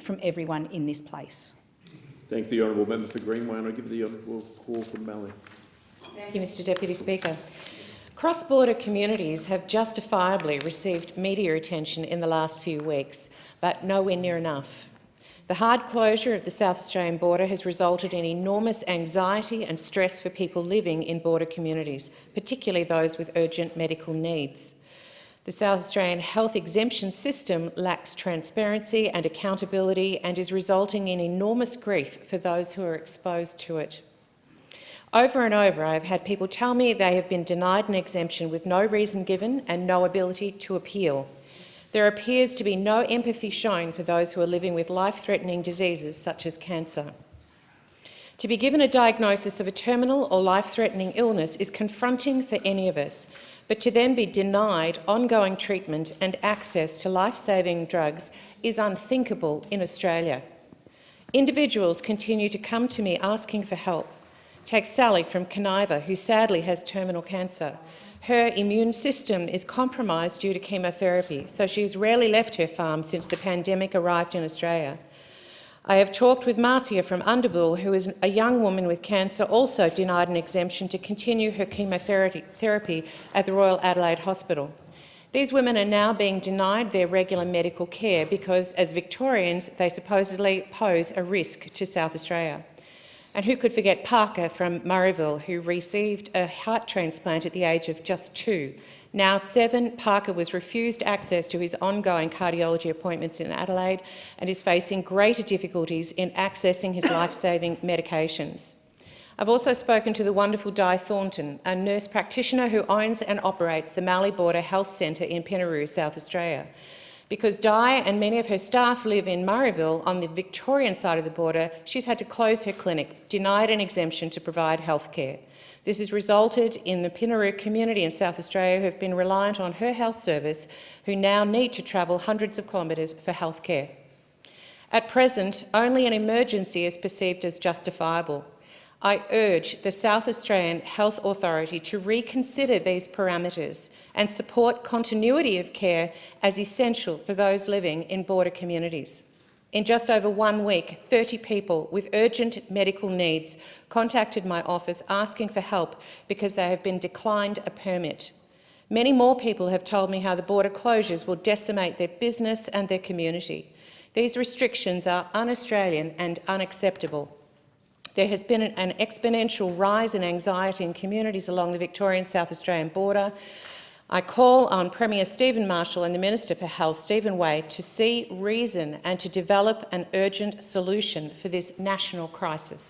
from everyone in this place. Thank the honourable member for Greenway, and I give the honourable call from Mallee. Thank you, Mr Deputy Speaker. Cross-border communities have justifiably received media attention in the last few weeks, but nowhere near enough. The hard closure of the South Australian border has resulted in enormous anxiety and stress for people living in border communities, particularly those with urgent medical needs. The South Australian health exemption system lacks transparency and accountability and is resulting in enormous grief for those who are exposed to it. Over and over, I have had people tell me they have been denied an exemption with no reason given and no ability to appeal. There appears to be no empathy shown for those who are living with life-threatening diseases such as cancer. To be given a diagnosis of a terminal or life-threatening illness is confronting for any of us, but to then be denied ongoing treatment and access to life-saving drugs is unthinkable in Australia. Individuals continue to come to me asking for help. Take Sally from Kaniva, who sadly has terminal cancer. Her immune system is compromised due to chemotherapy, so she's rarely left her farm since the pandemic arrived in Australia. I have talked with Marcia from Underbull, who is a young woman with cancer, also denied an exemption to continue her chemotherapy at the Royal Adelaide Hospital. These women are now being denied their regular medical care because, as Victorians, they supposedly pose a risk to South Australia. And who could forget Parker from Murrayville, who received a heart transplant at the age of just 2. Now 7, Parker was refused access to his ongoing cardiology appointments in Adelaide and is facing greater difficulties in accessing his life-saving medications. I've also spoken to the wonderful Di Thornton, a nurse practitioner who owns and operates the Mallee Border Health Centre in Pinaroo, South Australia. Because Di and many of her staff live in Murrayville on the Victorian side of the border, she's had to close her clinic, denied an exemption to provide health care. This has resulted in the Pinaroo community in South Australia who have been reliant on her health service, who now need to travel hundreds of kilometres for health care. At present, only an emergency is perceived as justifiable. I urge the South Australian Health Authority to reconsider these parameters and support continuity of care as essential for those living in border communities. In just over 1 week, 30 people with urgent medical needs contacted my office asking for help because they have been declined a permit. Many more people have told me how the border closures will decimate their business and their community. These restrictions are un-Australian and unacceptable. There has been an exponential rise in anxiety in communities along the Victorian-South Australian border. I call on Premier Stephen Marshall and the Minister for Health, Stephen Wade, to see reason and to develop an urgent solution for this national crisis.